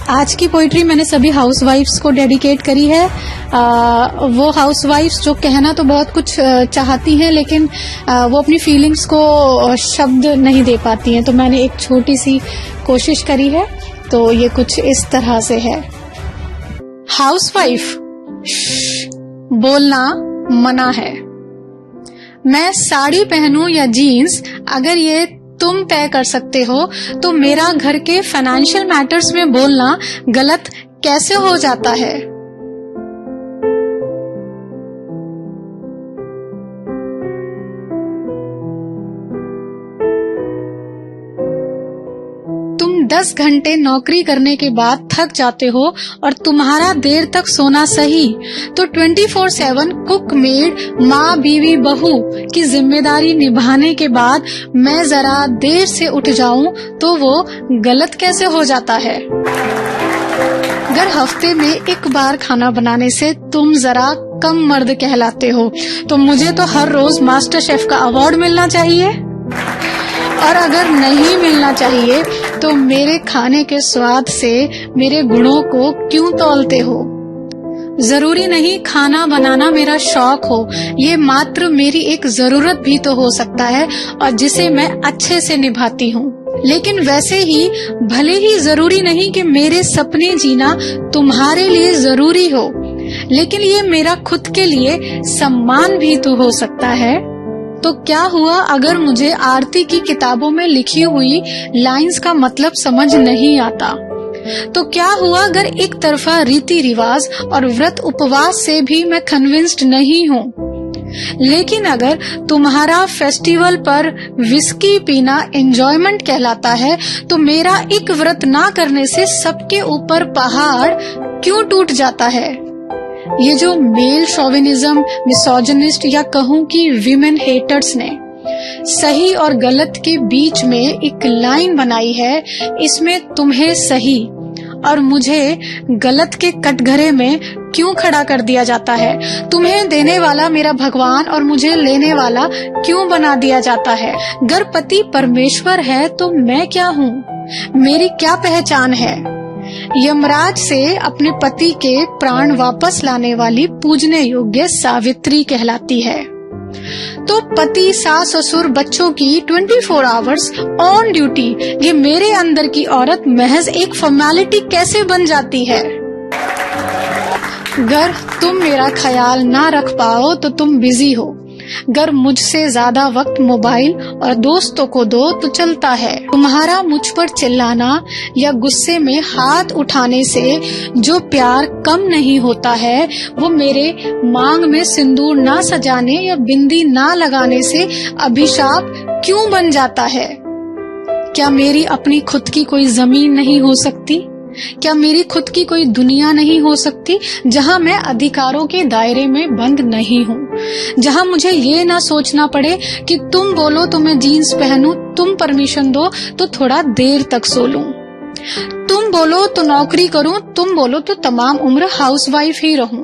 आज की पोइट्री मैंने सभी हाउसवाइफ्स को डेडिकेट करी है। वो हाउसवाइफ्स जो कहना तो बहुत कुछ चाहती हैं, लेकिन वो अपनी फीलिंग्स को शब्द नहीं दे पाती हैं, तो मैंने एक छोटी सी कोशिश करी है। तो ये कुछ इस तरह से है। हाउसवाइफ, बोलना मना है। मैं साड़ी पहनूं या जीन्स, अगर ये तुम तय कर सकते हो तो मेरा घर के फाइनेंशियल मैटर्स में बोलना गलत कैसे हो जाता है। तुम 10 घंटे नौकरी करने के बाद थक जाते हो और तुम्हारा देर तक सोना सही, तो 24/7 कुक, मेड, माँ, बीवी, बहू की जिम्मेदारी निभाने के बाद मैं जरा देर से उठ जाऊं तो वो गलत कैसे हो जाता है। अगर हफ्ते में एक बार खाना बनाने से तुम जरा कम मर्द कहलाते हो, तो मुझे तो हर रोज मास्टर शेफ का अवार्ड मिलना चाहिए। और अगर नहीं मिलना चाहिए तो मेरे खाने के स्वाद से मेरे गुणों को क्यों तौलते हो। जरूरी नहीं खाना बनाना मेरा शौक हो, ये मात्र मेरी एक जरूरत भी तो हो सकता है, और जिसे मैं अच्छे से निभाती हूँ। लेकिन वैसे ही भले ही जरूरी नहीं कि मेरे सपने जीना तुम्हारे लिए जरूरी हो, लेकिन ये मेरा खुद के लिए सम्मान भी तो हो सकता है। तो क्या हुआ अगर मुझे आरती की किताबों में लिखी हुई लाइंस का मतलब समझ नहीं आता। तो क्या हुआ अगर एक तरफा रीति रिवाज और व्रत उपवास से भी मैं कन्विंस्ड नहीं हूँ। लेकिन अगर तुम्हारा फेस्टिवल पर विस्की पीना एंजॉयमेंट कहलाता है, तो मेरा एक व्रत ना करने से सबके ऊपर पहाड़ क्यों टूट जाता है। ये जो मेल शोविनिज्म, मिसोजिनिस्ट या कहूँ कि विमेन हेटर्स ने सही और गलत के बीच में एक लाइन बनाई है, इसमें तुम्हें सही और मुझे गलत के कटघरे में क्यों खड़ा कर दिया जाता है। तुम्हें देने वाला मेरा भगवान और मुझे लेने वाला क्यों बना दिया जाता है। अगर पति परमेश्वर है तो मैं क्या हूँ, मेरी क्या पहचान है। यमराज से अपने पति के प्राण वापस लाने वाली पूजने योग्य सावित्री कहलाती है। तो पति, सास, ससुर, बच्चों की 24 आवर्स ऑन ड्यूटी, ये मेरे अंदर की औरत महज एक फॉर्मेलिटी कैसे बन जाती है। अगर तुम मेरा ख्याल ना रख पाओ तो तुम बिजी हो। अगर मुझसे ज्यादा वक्त मोबाइल और दोस्तों को दो तो चलता है। तुम्हारा मुझ पर चिल्लाना या गुस्से में हाथ उठाने से जो प्यार कम नहीं होता है, वो मेरे मांग में सिंदूर ना सजाने या बिंदी ना लगाने से अभिशाप क्यों बन जाता है। क्या मेरी अपनी खुद की कोई जमीन नहीं हो सकती? क्या मेरी खुद की कोई दुनिया नहीं हो सकती जहां मैं अधिकारों के दायरे में बंद नहीं हूँ, जहां मुझे ये ना सोचना पड़े कि तुम बोलो तो मैं जीन्स पहनूं, तुम परमिशन दो तो थोड़ा देर तक सो लूं, तुम बोलो तो नौकरी करूं, तुम बोलो तो तमाम उम्र हाउसवाइफ ही रहूं,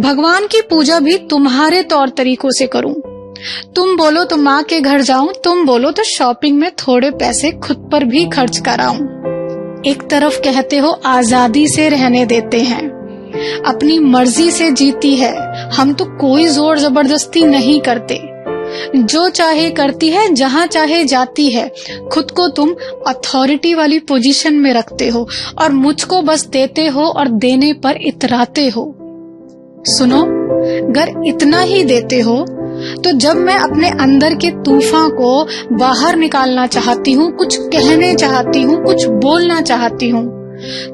भगवान की पूजा भी तुम्हारे तौर तरीकों से करूं, तुम बोलो तो माँ के घर जाऊं, तुम बोलो तो शॉपिंग में थोड़े पैसे खुद पर भी खर्च कराऊं। एक तरफ कहते हो आजादी से रहने देते हैं, अपनी मर्जी से जीती है, हम तो कोई जोर जबरदस्ती नहीं करते, जो चाहे करती है, जहां चाहे जाती है, खुद को तुम अथॉरिटी वाली पोजीशन में रखते हो और मुझको बस देते हो और देने पर इतराते हो। सुनो, अगर इतना ही देते हो तो जब मैं अपने अंदर के तूफान को बाहर निकालना चाहती हूँ, कुछ कहने चाहती हूँ, कुछ बोलना चाहती हूँ,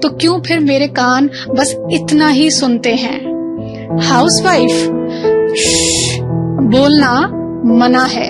तो क्यों फिर मेरे कान बस इतना ही सुनते हैं। हाउसवाइफ, बोलना मना है।